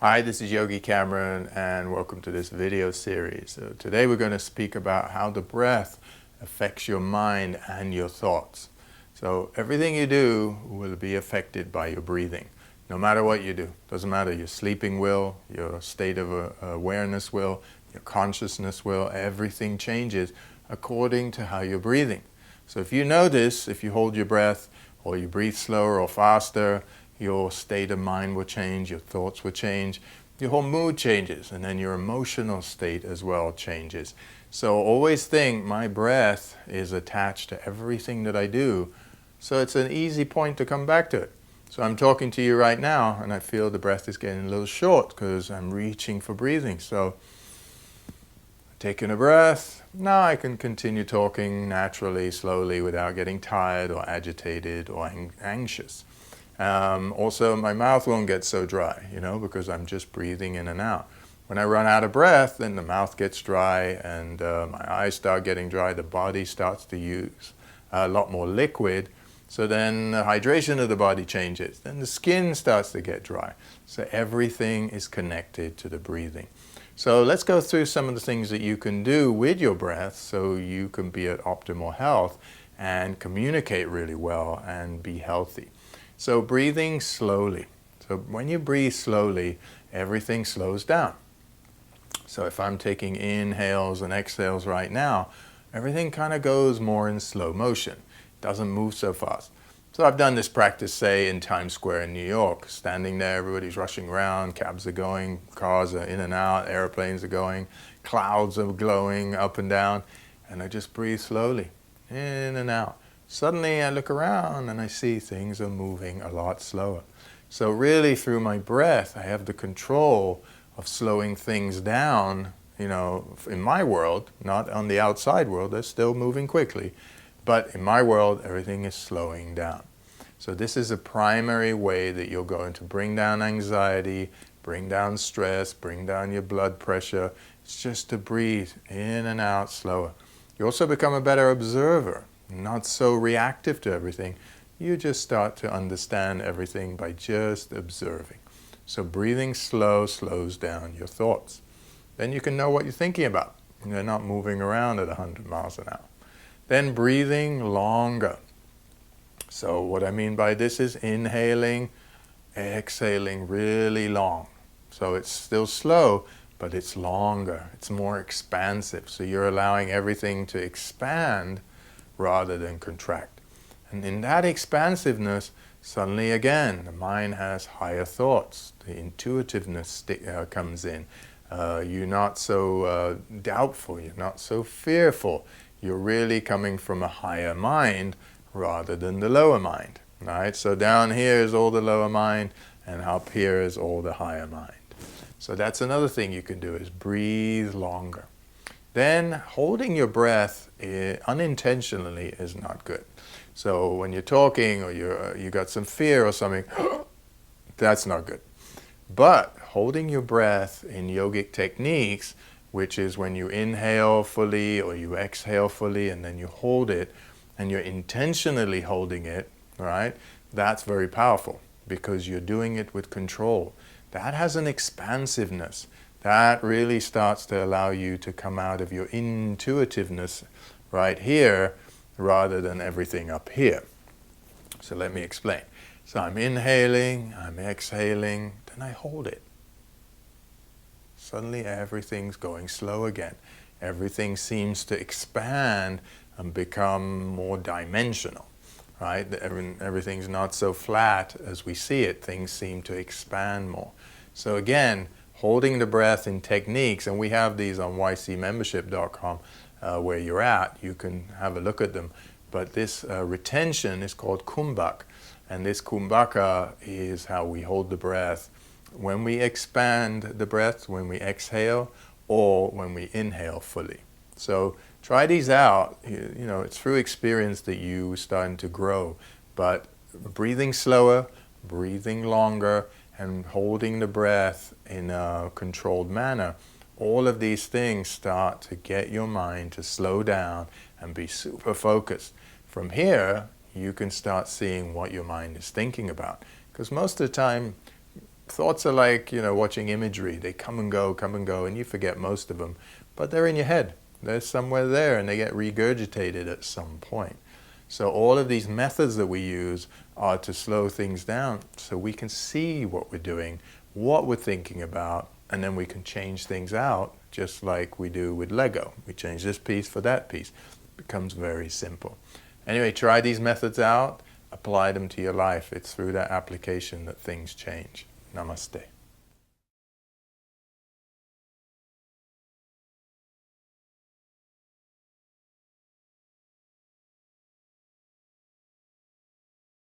Hi, this is Yogi Cameron and welcome to this video series. So today we're going to speak about how the breath affects your mind and your thoughts. So everything you do will be affected by your breathing, no matter what you do. Doesn't matter, your sleeping will, your state of awareness will, your consciousness will, everything changes according to how you're breathing. So if you notice, if you hold your breath or you breathe slower or faster, your state of mind will change, your thoughts will change, your whole mood changes, and then your emotional state as well changes. So always think my breath is attached to everything that I do, so it's an easy point to come back to it. So I'm talking to you right now, and I feel the breath is getting a little short because I'm reaching for breathing. So taking a breath, now I can continue talking naturally, slowly, without getting tired or agitated or anxious. Also, my mouth won't get so dry, because I'm just breathing in and out. When I run out of breath, then the mouth gets dry and my eyes start getting dry. The body starts to use a lot more liquid. So then the hydration of the body changes. Then the skin starts to get dry. So everything is connected to the breathing. So let's go through some of the things that you can do with your breath so you can be at optimal health and communicate really well and be healthy. So breathing slowly. So when you breathe slowly, everything slows down. So if I'm taking inhales and exhales right now, everything kind of goes more in slow motion. It doesn't move so fast. So I've done this practice, say, in Times Square in New York. Standing there, everybody's rushing around, cabs are going, cars are in and out, airplanes are going, clouds are glowing up and down, and I just breathe slowly, in and out. Suddenly I look around and I see things are moving a lot slower. So really through my breath, I have the control of slowing things down, in my world, not on the outside world, they're still moving quickly. But in my world, everything is slowing down. So this is a primary way that you're going to bring down anxiety, bring down stress, bring down your blood pressure. It's just to breathe in and out slower. You also become a better observer, not so reactive to everything. You just start to understand everything by just observing. So breathing slow slows down your thoughts. Then you can know what you're thinking about. They're not moving around at 100 miles an hour. Then breathing longer. So what I mean by this is inhaling, exhaling really long. So it's still slow, but it's longer. It's more expansive. So you're allowing everything to expand rather than contract. And in that expansiveness, suddenly again, the mind has higher thoughts. The intuitiveness comes in. You're not so doubtful. You're not so fearful. You're really coming from a higher mind rather than the lower mind. Right? So down here is all the lower mind, and up here is all the higher mind. So that's another thing you can do, is breathe longer. Then holding your breath unintentionally is not good. So when you're talking or you got some fear or something, that's not good. But holding your breath in yogic techniques, which is when you inhale fully or you exhale fully and then you hold it and you're intentionally holding it, right? That's very powerful because you're doing it with control. That has an expansiveness. That really starts to allow you to come out of your intuitiveness right here rather than everything up here. So let me explain. So I'm inhaling, I'm exhaling, then I hold it. Suddenly everything's going slow again. Everything seems to expand and become more dimensional, right? Everything's not so flat as we see it. Things seem to expand more. So again, holding the breath in techniques, and we have these on ycmembership.com where you're at. You can have a look at them. But this retention is called Kumbhak. And this Kumbhaka is how we hold the breath when we expand the breath, when we exhale, or when we inhale fully. So try these out. It's through experience that you starting to grow. But breathing slower, breathing longer, and holding the breath in a controlled manner, all of these things start to get your mind to slow down and be super focused. From here, you can start seeing what your mind is thinking about. Because most of the time, thoughts are like, watching imagery. They come and go, and you forget most of them. But they're in your head. They're somewhere there, and they get regurgitated at some point. So all of these methods that we use are to slow things down so we can see what we're doing, what we're thinking about, and then we can change things out just like we do with Lego. We change this piece for that piece. It becomes very simple. Anyway, try these methods out, apply them to your life. It's through that application that things change. Namaste.